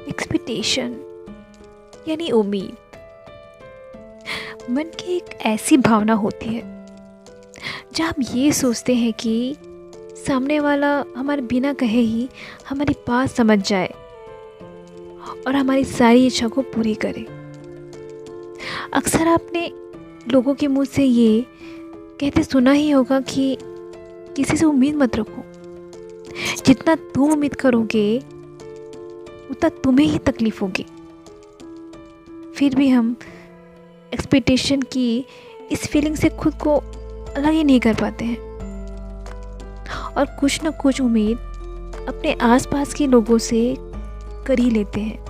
Expectation यानी उम्मीद मन की एक ऐसी भावना होती है जहाँ हम ये सोचते हैं कि सामने वाला हमारे बिना कहे ही हमारी बात समझ जाए और हमारी सारी इच्छा को पूरी करे। अक्सर आपने लोगों के मुंह से ये कहते सुना ही होगा कि किसी से उम्मीद मत रखो, जितना तुम उम्मीद करोगे उतना तुम्हें ही तकलीफ होगी। फिर भी हम एक्सपेक्टेशन की इस फीलिंग से खुद को अलग ही नहीं कर पाते हैं और कुछ न कुछ उम्मीद अपने आसपास के लोगों से कर ही लेते हैं।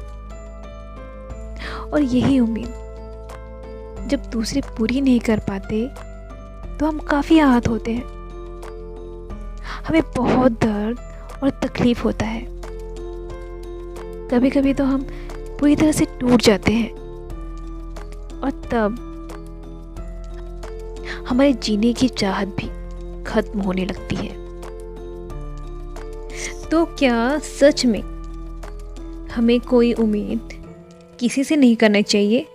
और यही उम्मीद जब दूसरे पूरी नहीं कर पाते तो हम काफ़ी आहत होते हैं, हमें बहुत दर्द और तकलीफ़ होता है। कभी कभी तो हम पूरी तरह से टूट जाते हैं और तब हमारे जीने की चाहत भी खत्म होने लगती है। तो क्या सच में हमें कोई उम्मीद किसी से नहीं करना चाहिए?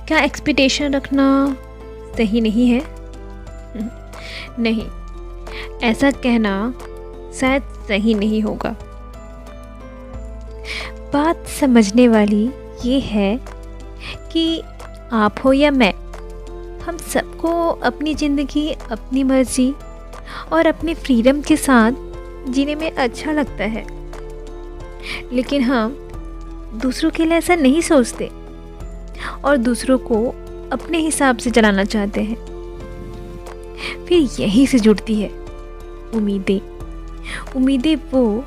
क्या एक्सपेक्टेशन रखना सही नहीं है? नहीं, ऐसा कहना शायद सही नहीं होगा। बात समझने वाली ये है कि आप हो या मैं, हम सबको अपनी ज़िंदगी अपनी मर्ज़ी और अपनी फ्रीडम के साथ जीने में अच्छा लगता है, लेकिन हम दूसरों के लिए ऐसा नहीं सोचते और दूसरों को अपने हिसाब से चलाना चाहते हैं। फिर यहीं से जुड़ती है उम्मीदें। उम्मीदें वो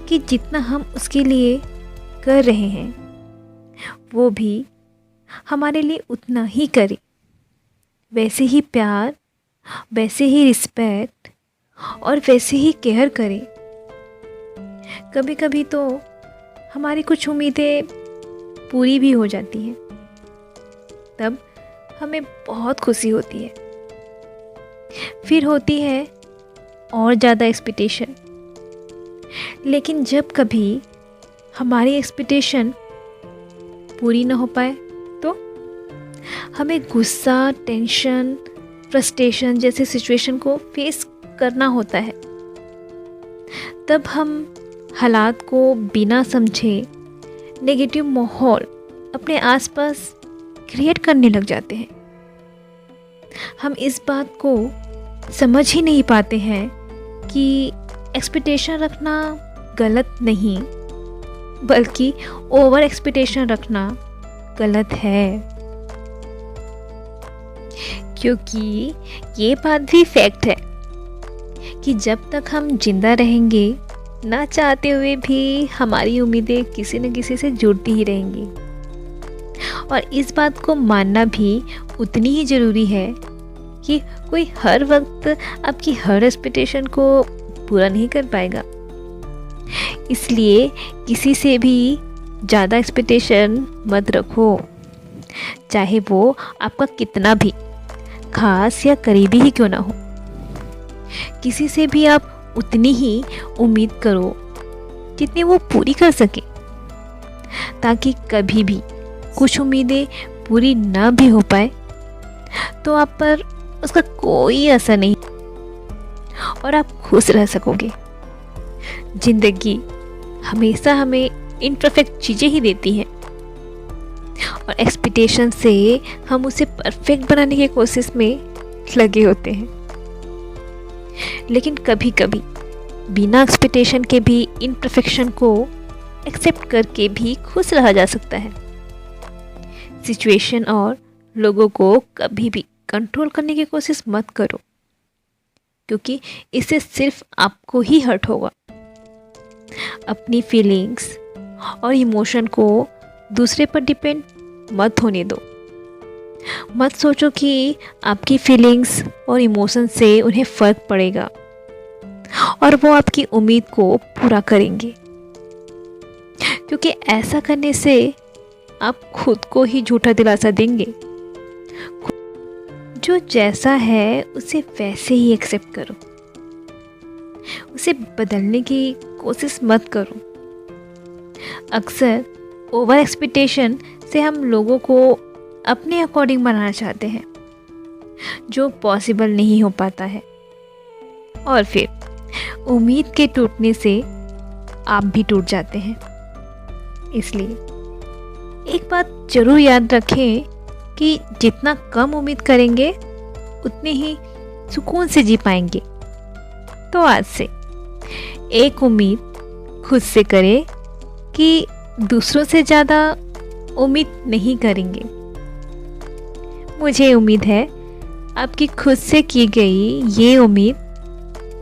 कि जितना हम उसके लिए कर रहे हैं वो भी हमारे लिए उतना ही करे, वैसे ही प्यार, वैसे ही रिस्पेक्ट और वैसे ही केयर करे। कभी कभी तो हमारी कुछ उम्मीदें पूरी भी हो जाती हैं, तब हमें बहुत खुशी होती है। फिर होती है और ज़्यादा एक्सपेक्टेशन, लेकिन जब कभी हमारी एक्सपेक्टेशन पूरी ना हो पाए तो हमें गुस्सा, टेंशन, फ्रस्ट्रेशन जैसे सिचुएशन को फेस करना होता है। तब हम हालात को बिना समझे नेगेटिव माहौल अपने आसपास क्रिएट करने लग जाते हैं। हम इस बात को समझ ही नहीं पाते हैं कि एक्सपेक्टेशन रखना गलत नहीं, बल्कि ओवर एक्सपेक्टेशन रखना गलत है। क्योंकि ये बात भी फैक्ट है कि जब तक हम जिंदा रहेंगे, ना चाहते हुए भी हमारी उम्मीदें किसी न किसी से जुड़ती ही रहेंगी। और इस बात को मानना भी उतनी ही ज़रूरी है कि कोई हर वक्त आपकी हर एक्सपेक्टेशन को पूरा नहीं कर पाएगा। इसलिए किसी से भी ज़्यादा एक्सपेक्टेशन मत रखो, चाहे वो आपका कितना भी खास या करीबी ही क्यों ना हो। किसी से भी आप उतनी ही उम्मीद करो जितनी वो पूरी कर सके, ताकि कभी भी कुछ उम्मीदें पूरी ना भी हो पाए तो आप पर उसका कोई असर नहीं और आप खुश रह सकोगे। जिंदगी हमेशा हमें इम्परफेक्ट चीज़ें ही देती हैं और एक्सपेक्टेशन से हम उसे परफेक्ट बनाने की कोशिश में लगे होते हैं। लेकिन कभी कभी बिना एक्सपेक्टेशन के भी इम्परफेक्शन को एक्सेप्ट करके भी खुश रहा जा सकता है। सिचुएशन और लोगों को कभी भी कंट्रोल करने की कोशिश मत करो, क्योंकि इससे सिर्फ आपको ही हर्ट होगा। अपनी फीलिंग्स और इमोशन को दूसरे पर डिपेंड मत होने दो। मत सोचो कि आपकी फीलिंग्स और इमोशन से उन्हें फ़र्क पड़ेगा और वो आपकी उम्मीद को पूरा करेंगे, क्योंकि ऐसा करने से आप खुद को ही झूठा दिलासा देंगे। जो जैसा है उसे वैसे ही एक्सेप्ट करो, उसे बदलने की कोशिश मत करो। अक्सर ओवर एक्सपेक्टेशन से हम लोगों को अपने अकॉर्डिंग बनाना चाहते हैं, जो पॉसिबल नहीं हो पाता है। और फिर उम्मीद के टूटने से आप भी टूट जाते हैं। इसलिए एक बात ज़रूर याद रखें कि जितना कम उम्मीद करेंगे उतने ही सुकून से जी पाएंगे। तो आज से एक उम्मीद खुद से करें कि दूसरों से ज़्यादा उम्मीद नहीं करेंगे। मुझे उम्मीद है आपकी खुद से की गई ये उम्मीद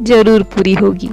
ज़रूर पूरी होगी।